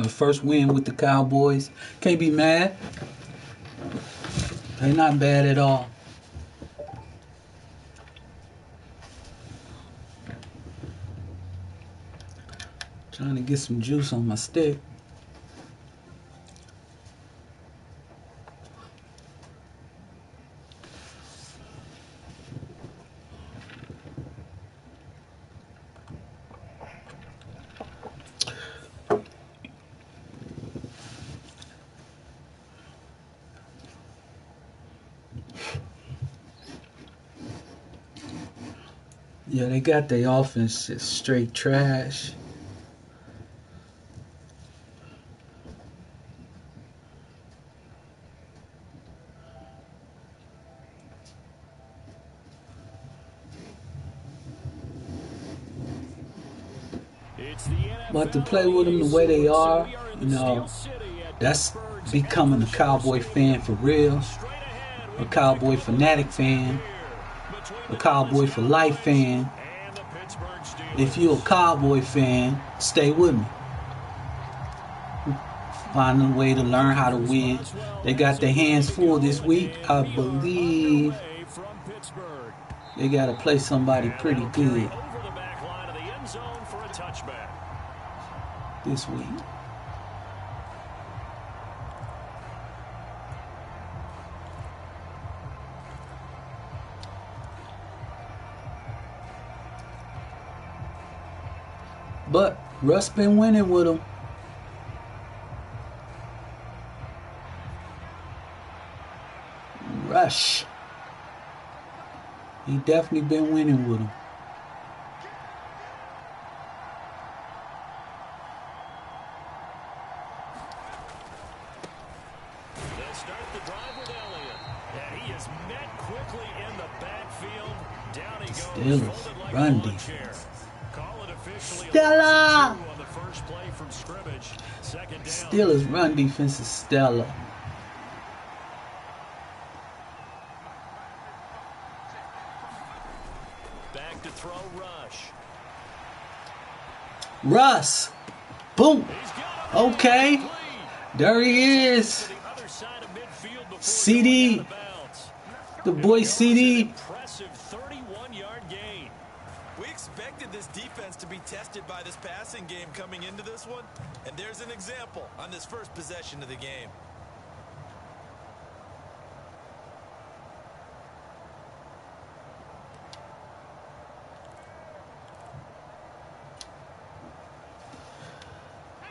First win with the Cowboys. Can't be mad. They're not bad at all. Trying to get some juice on my stick. Yeah, they got their offense just straight trash. But to play with them the way they are, you know, that's becoming a Cowboy fan for real. A Cowboy fanatic fan. A Cowboy for life fan. If you're a Cowboy fan, stay with me. Find a way to learn how to win. They got their hands full this week. I believe they got to play somebody pretty good this week. But Russ been winning with them. Rush. He definitely been winning with them. They'll start the drive with Elliott. And he is met quickly in the backfield. Down he goes. Steelers run defense. Stella! Steelers run defense is stellar. Back to throw Rush. Russ. Boom. Okay. There he is. CD. The boy CD. This defense to be tested by this passing game coming into this one, and there's an example on this first possession of the game.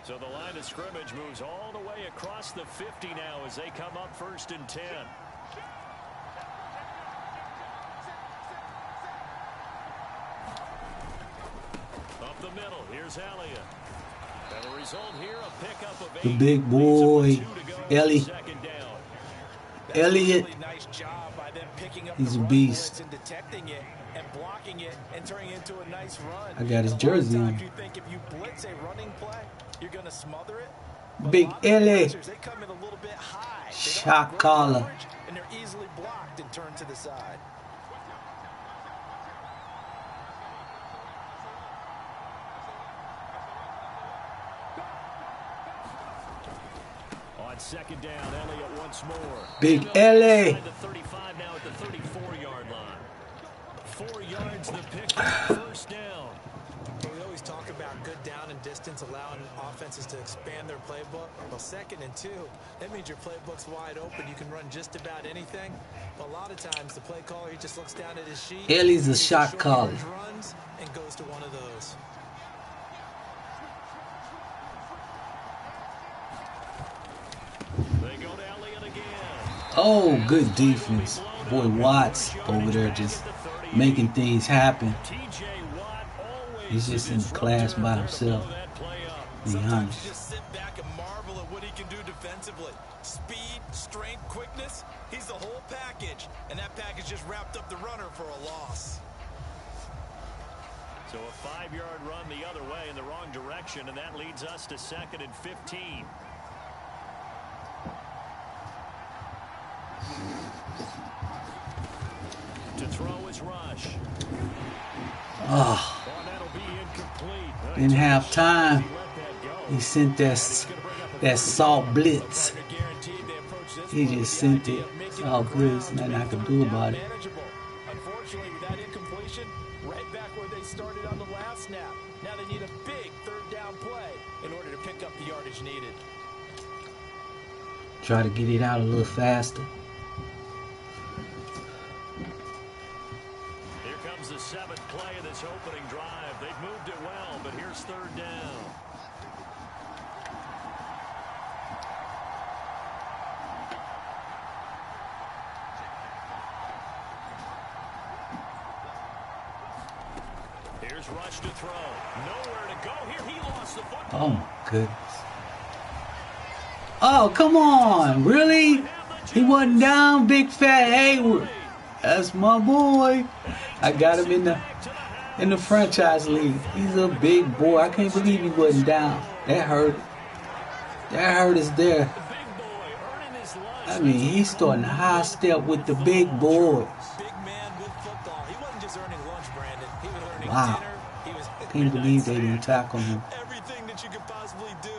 So the line of scrimmage moves all the way across the 50 now as they come up 1st and 10. Up the middle, here's Elliott. And the result here, a pickup of 8. The big boy, Ellie. Elliott. He's a beast. I got his jersey on. Big Ellie. Shot caller. And they're easily blocked and turned to the side. On 2nd down, Elliott once more. Big Ellie. The 35 now at the 34-yard line. 4 yards the pick, 1st down. We always talk about good down and distance, allowing offenses to expand their playbook. Well, 2nd and 2, that means your playbook's wide open. You can run just about anything. But a lot of times, the play caller, he just looks down at his sheet. Ellie's a shot caller. Runs and goes to one of those. They go to Elliott again. Oh, good defense. Boy, Watts over there just making things happen. He's just in class by himself. Be honest. Just sit back and marvel at what he can do defensively. Speed, strength, quickness. He's the whole package. And that package just wrapped up the runner for a loss. So a 5-yard run the other way in the wrong direction, and that leads us to 2nd and 15. To throw is Rush. In halftime, He sent that salt blitz. He just sent it. It's all good. There's nothing I can do about it. Unfortunately, with that incompletion, right back where they started on the last snap. Now they need a big third down play in order to pick up the yardage needed. Try to get it out a little faster. Here comes the 7th play of this opening drive. They've moved it well, but here's third down. Here's Rush to throw. Nowhere to go here. He lost the football. Oh my goodness. Oh, come on. Really? He wasn't down, big fat Hayward. That's my boy. I got him in the franchise league. He's a big boy. I can't believe he wasn't down. That hurt. That hurt us there. I mean, he's starting to high step with the big boys. Wow. Can't believe they didn't tackle him. Everything that you could possibly do,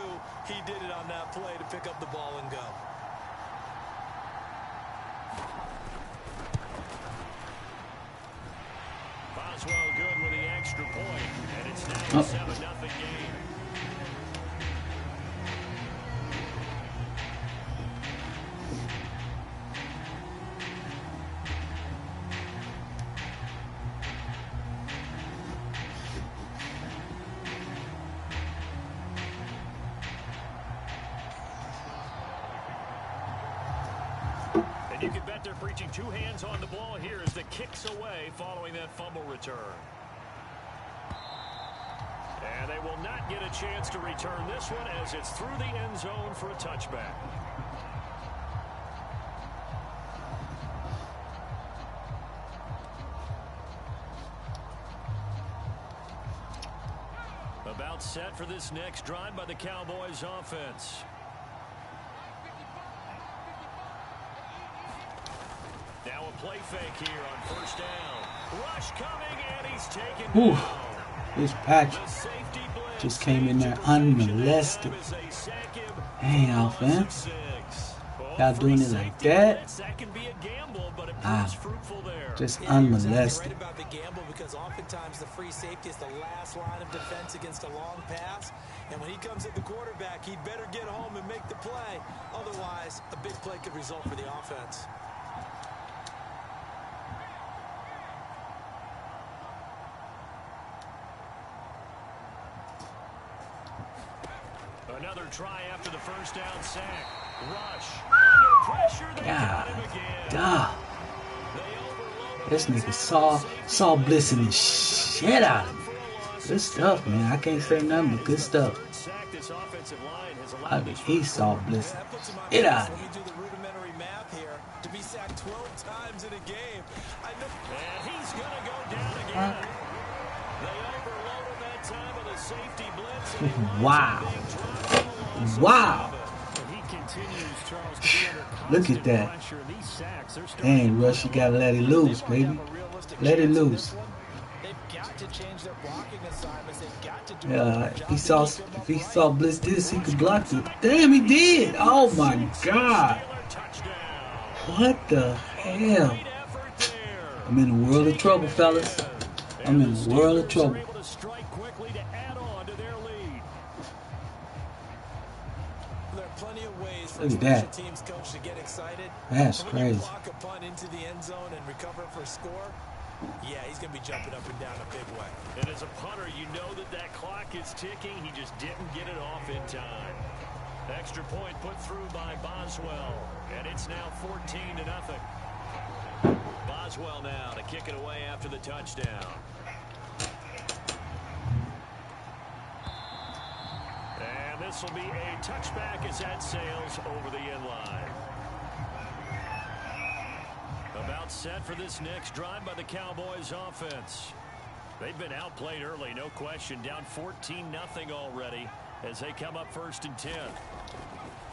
he did it on that play to pick up the ball and go. Boswell good with the extra point, and it's now a 7-0 game. You can bet they're preaching two hands on the ball here as the kick's away following that fumble return. And they will not get a chance to return this one as it's through the end zone for a touchback. About set for this next drive by the Cowboys offense. Now a play fake here on first down. Rush coming, and he's taken down. This patch just came in there unmolested. Dang, offense. Y'all doing it like that? Just unmolested. Because oftentimes the free safety is the last line of defense against a long pass. And when he comes at the quarterback, he'd better get home and make the play. Otherwise, a big play could result for the offense. Another try after the first down sack. Rush under pressure. They got him again. This nigga saw blitzing the shit out of me. Good stuff, man. I can't say nothing but good stuff. I mean, he saw blitzing it out of me. To be sacked 12 times in a game. And he's going to go down again. They overloaded that time with a safety blitz. Wow. Wow. Look at that. Dang, Rush, you gotta let it loose, baby. Let it loose. Yeah, if he saw Blitz this, he could block it. Damn, he did. Oh my God. What the hell? I'm in a world of trouble, fellas. I'm in a world of trouble. Look at that. That's crazy. Yeah, he's going to be jumping up and down a big way. And as a punter, you know that clock is ticking. He just didn't get it off in time. Extra point put through by Boswell. And it's now 14-0. Boswell now to kick it away after the touchdown. And this will be a touchback as that sails over the end line. About set for this next drive by the Cowboys offense. They've been outplayed early, no question. Down 14-0 already as they come up 1st and 10.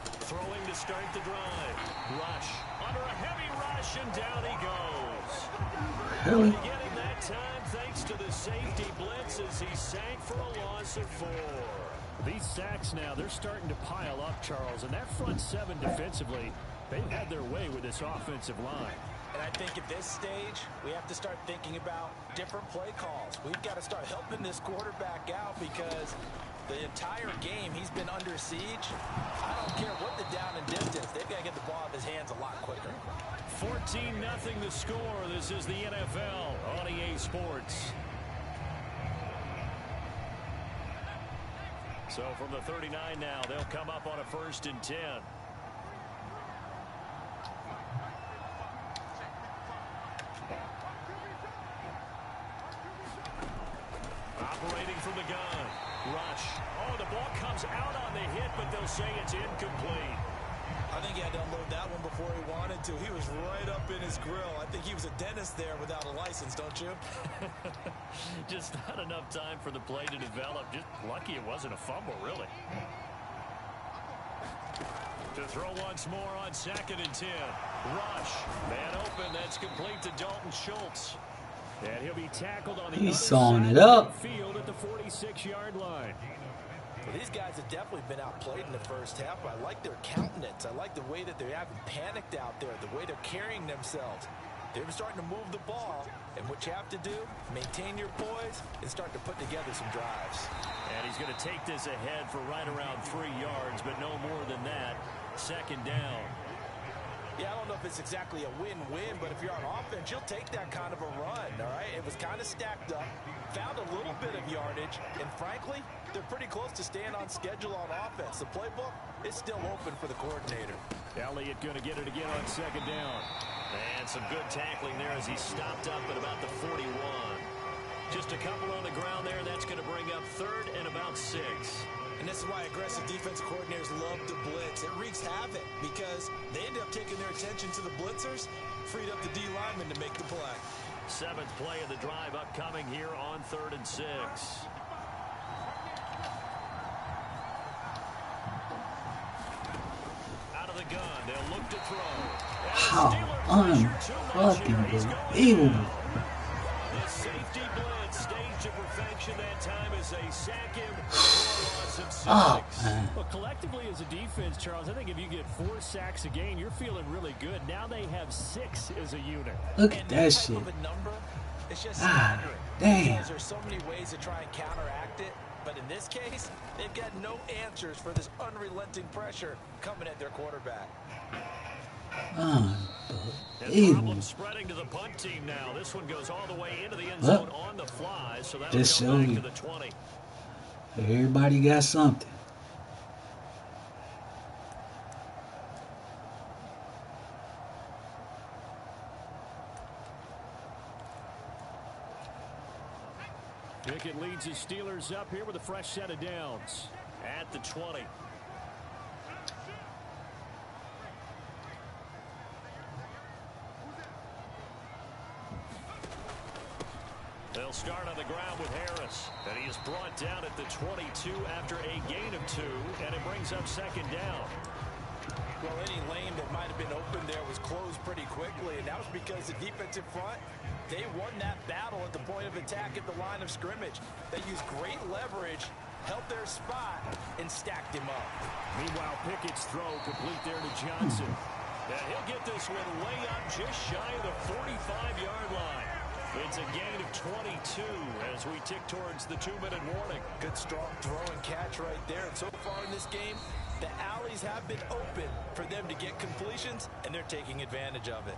Throwing to start the drive. Rush under a heavy rush, and down he goes. Really? Getting that time thanks to the safety blitz as he sank for a loss of 4. These sacks now, they're starting to pile up, Charles, and that front 7 defensively, they've had their way with this offensive line. And I think at this stage, we have to start thinking about different play calls. We've got to start helping this quarterback out because the entire game he's been under siege. I don't care what the down and distance. They've got to get the ball out of his hands a lot quicker. 14-0 the score. This is the NFL on EA Sports. So from the 39 now, they'll come up on a 1st and 10. Operating from the gun. Rush. Oh, the ball comes out on the hit, but they'll say it's incomplete. I think he had to unload that one before he wanted to. He was right up in his grill. I think he was a dentist there without a license, don't you? Just not enough time for the play to develop. Just lucky it wasn't a fumble, really. To throw once more on 2nd and 10. Rush. Man open. That's complete to Dalton Schultz. And he'll be tackled on the other side of the field at the 46-yard line. Well, these guys have definitely been outplayed in the first half. I like their countenance. I like the way that they haven't panicked out there, the way they're carrying themselves. They're starting to move the ball, and what you have to do, maintain your poise and start to put together some drives. And he's going to take this ahead for right around 3 yards, but no more than that. 2nd down. Yeah, I don't know if it's exactly a win-win, but if you're on offense, you'll take that kind of a run, all right? It was kind of stacked up, found a little bit of yardage, and frankly, they're pretty close to staying on schedule on offense. The playbook is still open for the coordinator. Elliott going to get it again on 2nd down. And some good tackling there as he stopped up at about the 41. Just a couple on the ground there. That's going to bring up 3rd and about 6. And this is why aggressive defensive coordinators love to blitz. It wreaks havoc because they end up taking their attention to the blitzers, freed up the D lineman to make the play. 7th play of the drive upcoming here on 3rd and 6. Out of the gun, they'll look to throw. How unfucking-believable. The safety blitz staged to perfection that time as they sack him. Oh, man. Well, collectively as a defense, Charles, I think if you get 4 sacks a game, you're feeling really good. Now they have 6 as a unit. Look at that shit. It's just staggering. Damn. Because there's so many ways to try and counteract it. But in this case, they've got no answers for this unrelenting pressure coming at their quarterback. And problem spreading to the punt team now. This one goes all the way into the end zone on the fly. So that just will go back to the 20. Everybody got something. Pickett leads his Steelers up here with a fresh set of downs at the 20. They'll start on the ground with Harris, and he is brought down at the 22 after a gain of 2, and it brings up 2nd down. Well, any lane that might have been open there was closed pretty quickly, and that was because the defensive front, they won that battle at the point of attack at the line of scrimmage. They used great leverage, held their spot, and stacked him up. Meanwhile, Pickett's throw complete there to Johnson. And he'll get this one way up just shy of the 45-yard line. It's a gain of 22 as we tick towards the 2-minute warning. Good strong throw and catch right there. And so far in this game, the alleys have been open for them to get completions, and they're taking advantage of it.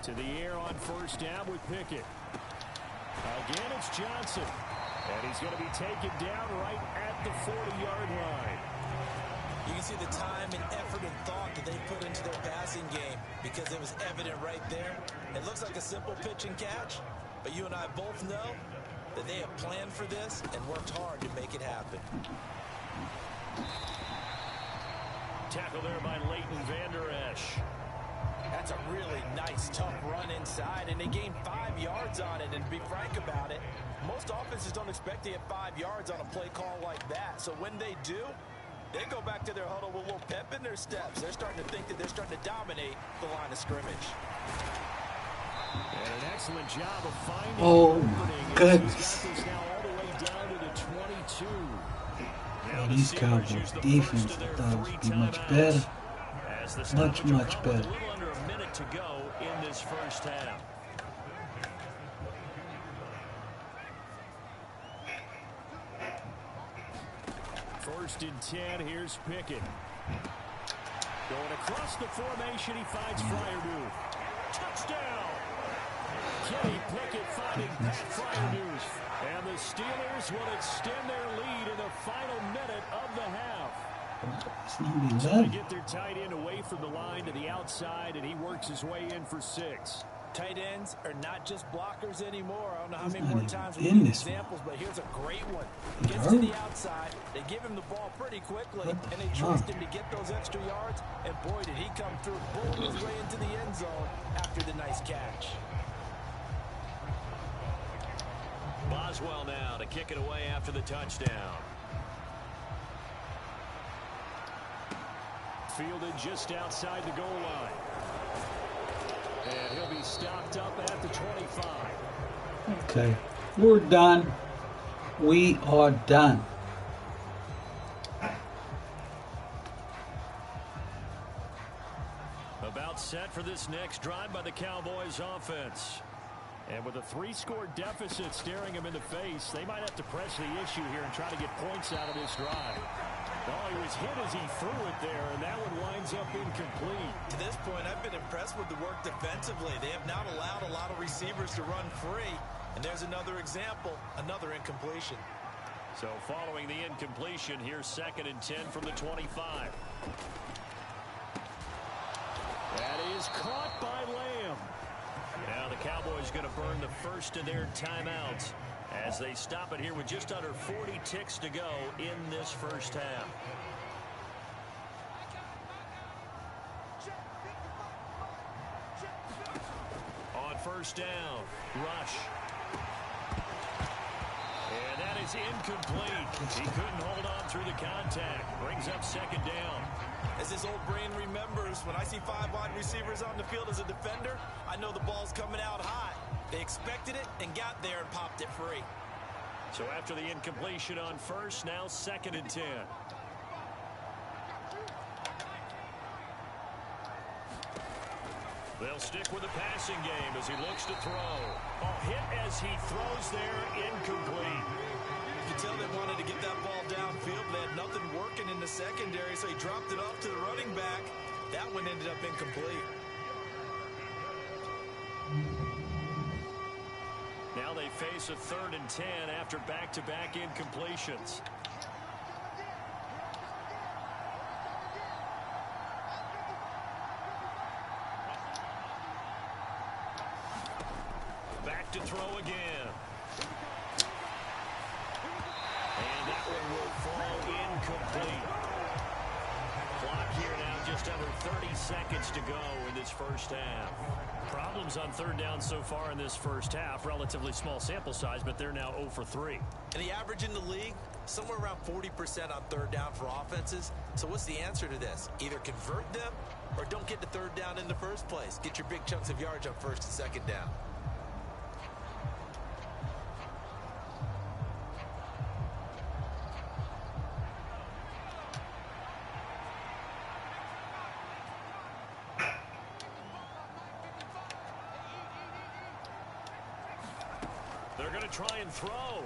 To the air on 1st down with Pickett. Again, it's Johnson. And he's going to be taken down right at the 40-yard line. You can see the time and effort and thought that they put into their passing game because it was evident right there. It looks like a simple pitch and catch, but you and I both know that they have planned for this and worked hard to make it happen. Tackle there by Leighton Vander Esch. That's a really nice, tough run inside, and they gained 5 yards on it. And to be frank about it, most offenses don't expect to get 5 yards on a play call like that. So when they do, They go back to their huddle with a little pep in their steps. They're starting to think that they're starting to dominate the line of scrimmage. And an excellent job of finding oh the my goodness. He's got this now all the way down to the 22. Now These Cowboys defense, I thought would be much better. Much better. A little under a minute to go in this first half. First and 10, here's Pickett. Going across the formation, he finds Freiermuth. Touchdown! Kenny Pickett finding Pat Freiermuth. And the Steelers will extend their lead in the final minute of the half. So they get their tight end away from the line to the outside, and he works his way in for 6. Tight ends are not just blockers anymore. I don't know how many more times we need examples, but here's a great one. Gets to the outside, they give him the ball pretty quickly, and they trust him to get those extra yards. And boy, did he come through, bullet his way into the end zone after the nice catch. Boswell now to kick it away after the touchdown. Fielded just outside the goal line. And he'll be stopped up at the 25. Okay, we're done. We are done. About set for this next drive by the Cowboys offense. And with a 3-score deficit staring him in the face, they might have to press the issue here and try to get points out of this drive. Oh, he was hit as he threw it there, and that one winds up incomplete. To this point, I've been impressed with the work defensively. They have not allowed a lot of receivers to run free. And there's another example, another incompletion. So following the incompletion, here's 2nd and 10 from the 25. That is caught by Lamb. Now the Cowboys going to burn the first of their timeouts as they stop it here with just under 40 ticks to go in this first half. On first down, Rush. And that is incomplete. He couldn't hold on through the contact. Brings up 2nd down. As his old brain remembers, when I see 5 wide receivers on the field as a defender, I know the ball's coming out high. They expected it and got there and popped it free. So after the incompletion on first, now 2nd and 10. They'll stick with the passing game as he looks to throw. Oh, hit as he throws there, incomplete. You could tell they wanted to get that ball downfield, but they had nothing working in the secondary, so he dropped it off to the running back. That one ended up incomplete. Now they face a 3rd and 10 after back-to-back incompletions. Back to throw again. And that one will fall incomplete. Clock here now just under 30 seconds to go in this first half. Problems on 3rd down so far in this first half. Relatively small sample size, but they're now 0 for 3. And the average in the league, somewhere around 40% on 3rd down for offenses. So what's the answer to this? Either convert them or don't get to 3rd down in the first place. Get your big chunks of yards on 1st and 2nd down. They're going to try and throw.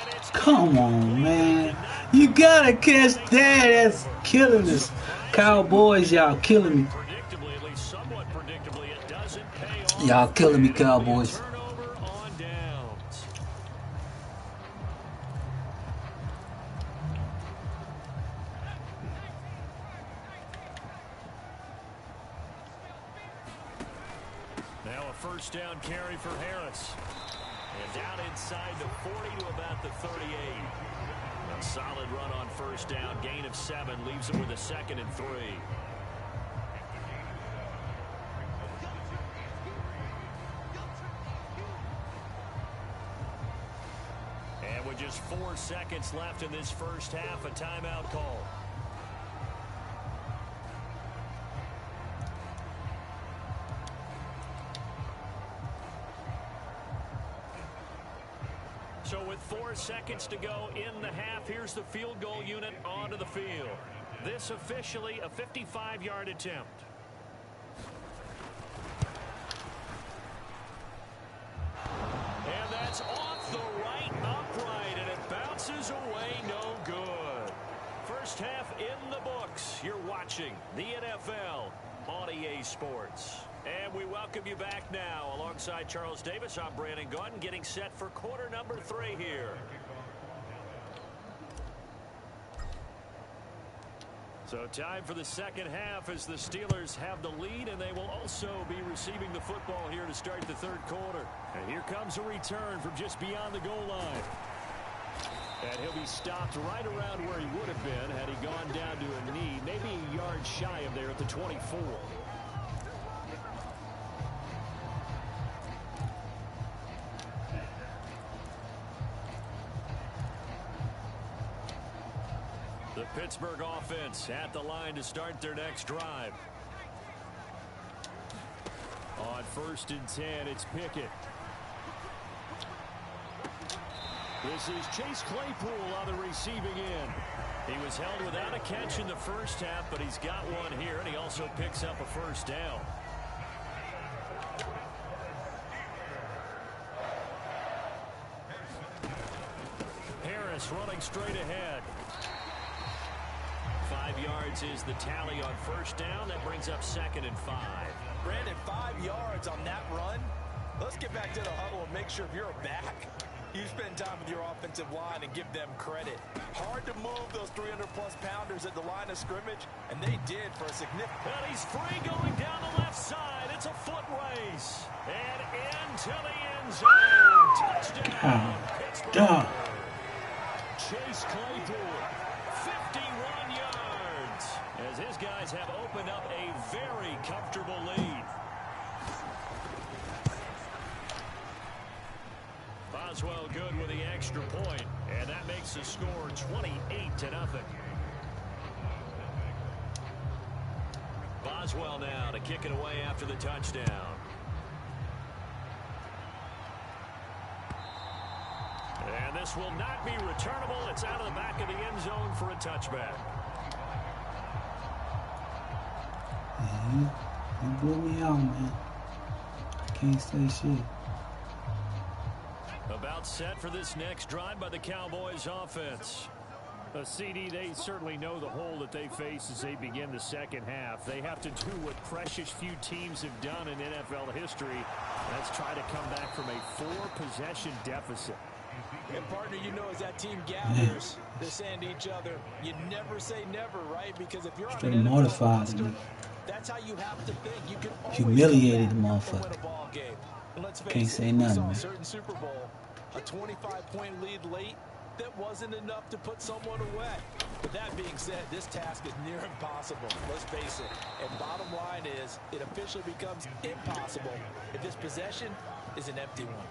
And it's Come on, man. You gotta catch that. That's killing us. Cowboys, y'all killing me. Predictably, at least somewhat predictably, it doesn't pay off. Y'all killing me, Cowboys. Turnover on downs. Now a 1st down carry for Harris. And down inside the 40 to about the 38. A solid run on 1st down. Gain of 7 leaves him with a 2nd and 3. And with just 4 seconds left in this first half. A timeout call. So with 4 seconds to go in the half, here's the field goal unit onto the field. This officially a 55-yard attempt. And that's off the right upright, and it bounces away no good. First half in the books. You're watching the NFL on EA Sports. And we welcome you back now. Alongside Charles Davis, I'm Brandon Gunn, getting set for quarter number 3 here. So time for the second half as the Steelers have the lead, and they will also be receiving the football here to start the third quarter. And here comes a return from just beyond the goal line. And he'll be stopped right around where he would have been had he gone down to a knee, maybe a yard shy of there at the 24. The Pittsburgh offense at the line to start their next drive. On 1st and 10, it's Pickett. This is Chase Claypool on the receiving end. He was held without a catch in the first half, but he's got one here, and he also picks up a first down. Harris running straight ahead. 5 yards is the tally on first down. That brings up 2nd and 5. Brandon, 5 yards on that run. Let's get back to the huddle and make sure if you're a back, you spend time with your offensive line and give them credit. Hard to move those 300-plus pounders at the line of scrimmage, and they did for a significant... And he's free going down the left side. It's a foot race. And into the end zone. Touchdown, Pittsburgh. Chase Claypool, 51 yards, as his guys have opened up a very comfortable lead. Boswell good with the extra point, and that makes the score 28-0. Boswell now to kick it away after the touchdown. And this will not be returnable. It's out of the back of the end zone for a touchback. You blew me out, man. I can't say shit. About set for this next drive by the Cowboys offense. CD, they certainly know the hole that they face as they begin the second half. They have to do what precious few teams have done in NFL history. That's try to come back from a 4-possession deficit. And partner, you know, as that team gathers, they're saying to each other, you never say never, right? Because if you're on an NFL roster, that's how you have to think. You can always humiliated the motherfucker. win a ball game. And let's face Can't say it, nothing, we saw man. a certain Super Bowl, a 25-point lead late, that wasn't enough to put someone away. But that being said, this task is near impossible. Let's face it. And bottom line is, it officially becomes impossible if this possession is an empty one.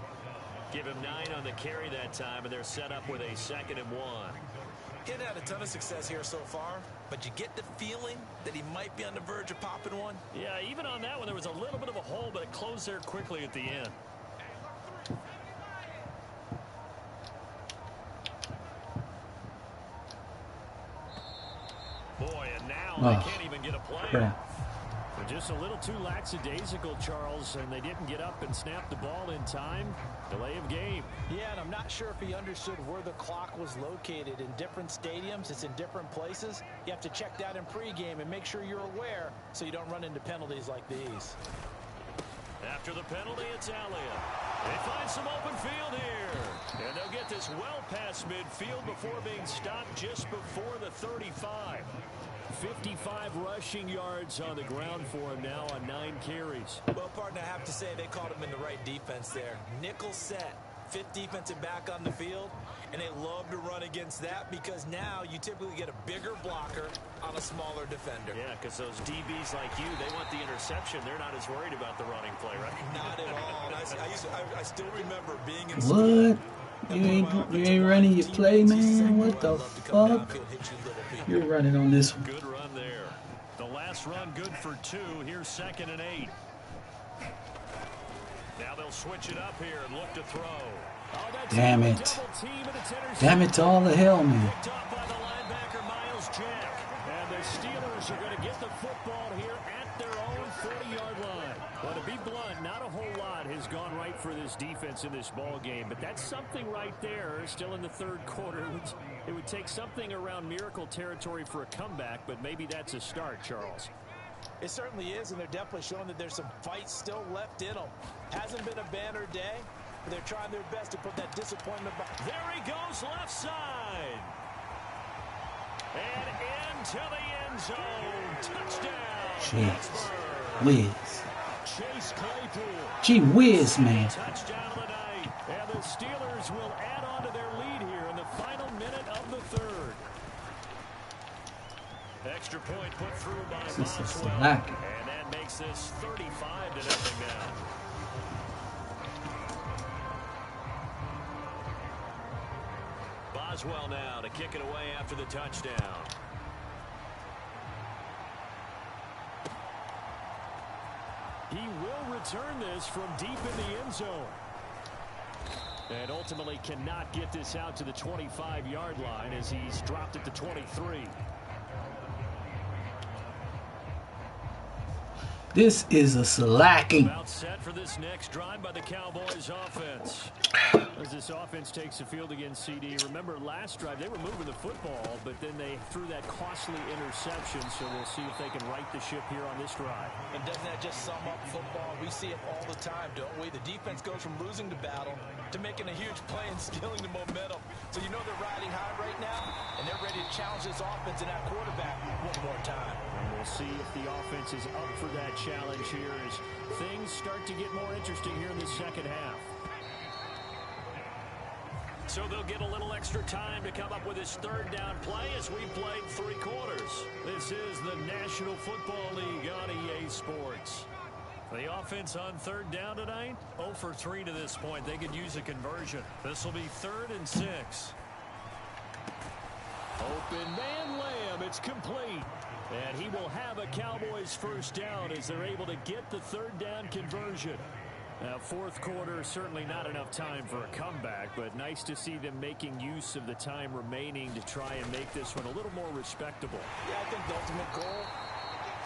Give him 9 on the carry that time, and they're set up with a 2nd and 1. He hadn't had a ton of success here so far, but you get the feeling that he might be on the verge of popping one. Yeah, even on that one, there was a little bit of a hole, but it closed there quickly at the end. Boy, and now they can't even get a play. Crap. They're just a little too lackadaisical, Charles, and they didn't get up and snap the ball in time. Delay of game. Yeah, and I'm not sure if he understood where the clock was located. In different stadiums, it's in different places. You have to check that in pregame and make sure you're aware so you don't run into penalties like these. After the penalty, it's Elliott. They find some open field here. And they'll get this well past midfield before being stopped just before the 35. 55 rushing yards on the ground for him now on 9 carries. Well, partner, I have to say they called him in the right defense there. Nickel set, 5th defensive back on the field, and they love to run against that because now you typically get a bigger blocker on a smaller defender. Yeah, because those DBs like you, they want the interception. They're not as worried about the running play, right? Not at all. I still remember being in school. You ain't running your play, man. What the fuck? You're running on this one. Good run there. The last run good for 2. Here's 2nd and 8. Now they'll switch it up here and look to throw. Oh, damn it. Damn it to all the hell, man. Picked off by the linebacker, Miles Jack. And the Steelers are going to get the football here at their own 40-yard line. Well, to be blunt, not a whole lot has gone right for this defense in this ball game, but that's something right there. Still in the third quarter. It would take something around miracle territory for a comeback, but maybe that's a start, Charles. It certainly is, and they're definitely showing that there's some fight still left in them. Hasn't been a banner day, but they're trying their best to put that disappointment back. There he goes, left side. And into the end zone. Touchdown. Jeez. Whiz. Chase Claypool. Gee whiz, man. Touchdown of the night. And the Steelers will add on to their lead here in the final minute of the third. Extra point put through by Boswell. And that makes this 35-0 now. Boswell now to kick it away after the touchdown. He will return this from deep in the end zone. And ultimately cannot get this out to the 25-yard line as he's dropped it to 23. This is a slacking. About set for this next drive by the Cowboys offense. As this offense takes the field against CD. Remember last drive they were moving the football, but then they threw that costly interception. So we'll see if they can right the ship here on this drive. And doesn't that just sum up football? We see it all the time, don't we? The defense goes from losing the battle to making a huge play and stealing the momentum. So you know they're riding high right now, and they're ready to challenge this offense and that quarterback one more time. And we'll see if the offense is up for that challenge here as things start to get more interesting here in the second half. So they'll get a little extra time to come up with his third down play as we played 3 quarters. This is the National Football League on EA Sports. The offense on third down tonight, 0 for 3 to this point. They could use a conversion. This will be 3rd and 6. Open man Lamb, it's complete. And he will have a Cowboys first down as they're able to get the third down conversion. Now, fourth quarter, certainly not enough time for a comeback, but nice to see them making use of the time remaining to try and make this one a little more respectable. Yeah, I think the ultimate goal,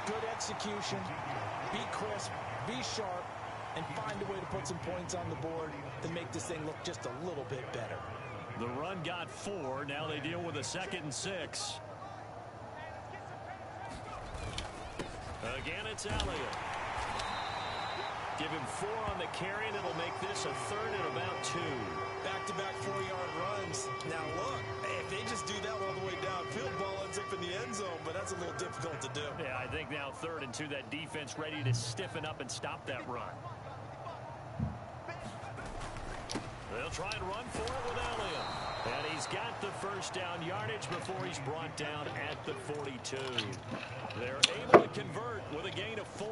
good execution, be crisp, be sharp, and find a way to put some points on the board to make this thing look just a little bit better. The run got 4. Now they deal with a 2nd and 6. Again, it's Elliott. Give him 4 on the carry, and it'll make this a 3rd and about 2. Back-to-back 4-yard runs. Now, look, if they just do that all the way downfield, ball ends up in the end zone, but that's a little difficult to do. Yeah, I think now 3rd and 2, that defense ready to stiffen up and stop that run. They'll try and run for it with Elliott. And he's got the first down yardage before he's brought down at the 42. They're able to convert with a gain of 4.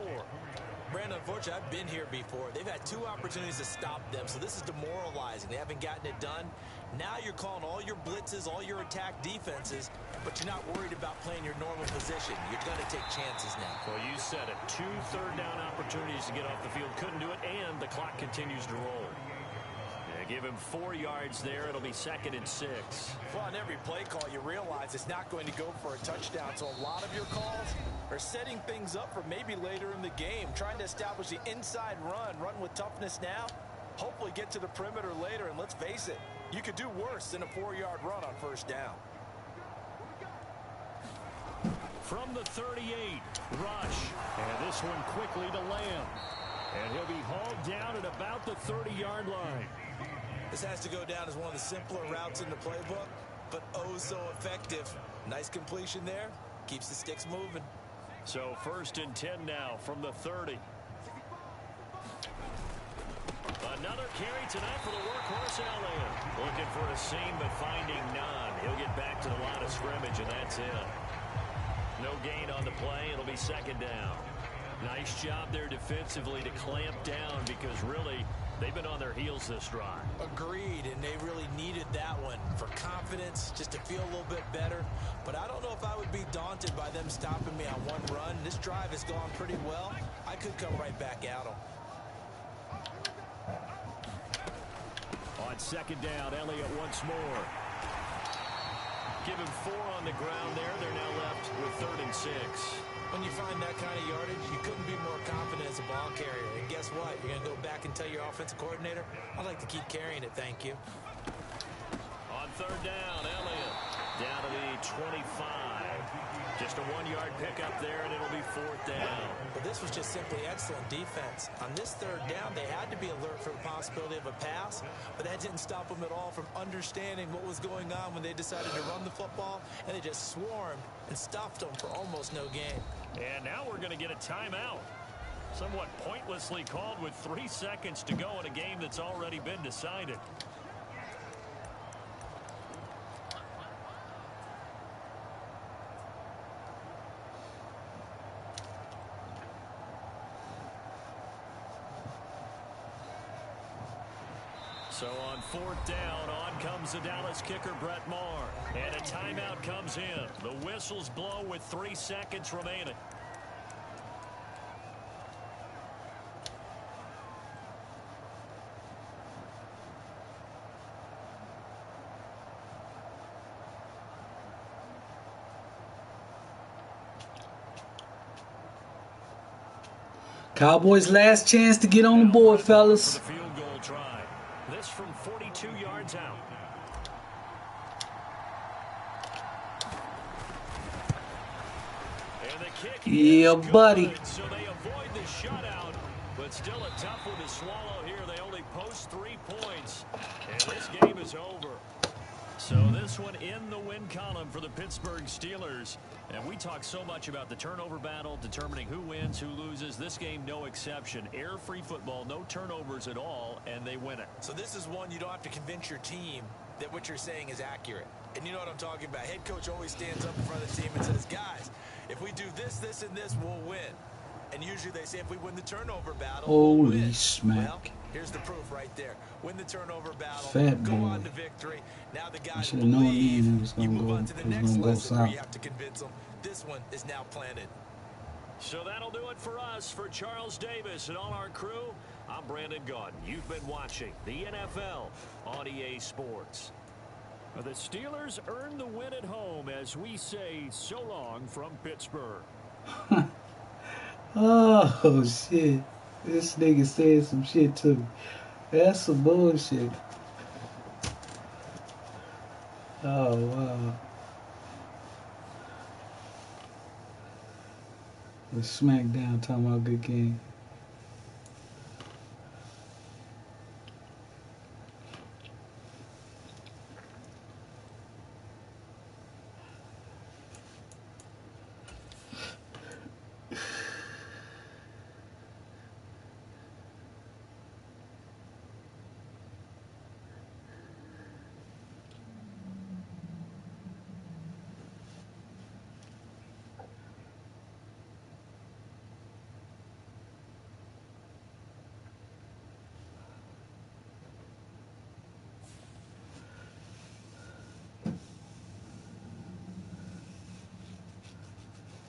Brandon, unfortunately, I've been here before. They've had 2 opportunities to stop them, so this is demoralizing. They haven't gotten it done. Now you're calling all your blitzes, all your attack defenses, but you're not worried about playing your normal position. You're going to take chances now. Well, you said it. 2 third-down opportunities to get off the field. Couldn't do it, and the clock continues to roll. Give him 4 yards there. It'll be 2nd and 6. Well, on every play call, you realize it's not going to go for a touchdown. So a lot of your calls are setting things up for maybe later in the game, trying to establish the inside run with toughness now, hopefully get to the perimeter later. And let's face it, you could do worse than a 4-yard run on first down. From the 38, Rush. And this one quickly to Lamb. And he'll be hauled down at about the 30-yard line. This has to go down as one of the simpler routes in the playbook, but oh so effective. Nice completion there. Keeps the sticks moving. So 1st and 10 now from the 30. Another carry tonight for the workhorse Elliott. Looking for a seam but finding none. He'll get back to the line of scrimmage and that's it. No gain on the play. It'll be 2nd down. Nice job there defensively to clamp down because really They've been on their heels this drive. Agreed, and they really needed that one for confidence, just to feel a little bit better. But I don't know if I would be daunted by them stopping me on one run. This drive has gone pretty well. I could come right back at them. On second down, Elliott once more. Give him 4 on the ground there. They're now left with 3rd and 6. When you find that kind of yardage, you couldn't be more confident as a ball carrier. And guess what? You're going to go back and tell your offensive coordinator, I'd like to keep carrying it, thank you. On 3rd down, Elliott down to the 25. Just a 1-yard pickup there, and it'll be 4th down. But this was just simply excellent defense. On this 3rd down, they had to be alert for the possibility of a pass, but that didn't stop them at all from understanding what was going on when they decided to run the football, and they just swarmed and stuffed them for almost no gain. And now we're going to get a timeout. Somewhat pointlessly called with 3 seconds to go in a game that's already been decided. So on 4th down, on comes the Dallas kicker, Brett Maher. And a timeout comes in. The whistles blow with 3 seconds remaining. Cowboys' last chance to get on the board, fellas. For the field goal try. This from 42 yards out. And the kick Yeah, is buddy. good, so they avoid the shutout, but still a tough one to swallow here. They only post 3 points, and this game is over. So this one in the win column for the Pittsburgh Steelers. And we talk so much about the turnover battle, determining who wins, who loses. This game, no exception. Air-free football, no turnovers at all, and they win it. So this is one you don't have to convince your team that what you're saying is accurate. And you know what I'm talking about. Head coach always stands up in front of the team and says, guys, if we do this, this, and this, we'll win. And usually they say if we win the turnover battle, Holy we'll win. smack. Well, here's the proof right there. Win the turnover battle, Fat go boy. on to victory. Now the guys should've known believe. then it was gonna You move go- on to the it was next gonna go lesson where you south. have to convince them. This one is now planted. So that'll do it for us. For Charles Davis and all our crew, I'm Brandon Gaudin. You've been watching the NFL on EA Sports. The Steelers earned the win at home as we say so long from Pittsburgh. Oh, shit. This nigga said some shit to me. That's some bullshit. Oh, wow. The SmackDown talking about good game.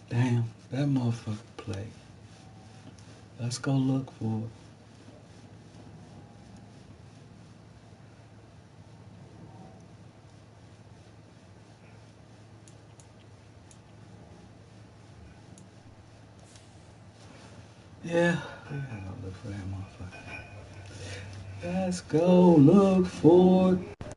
Damn, that motherfucker play. Let's go look for it. Yeah, we gotta go look for that motherfucker. Let's go look for it.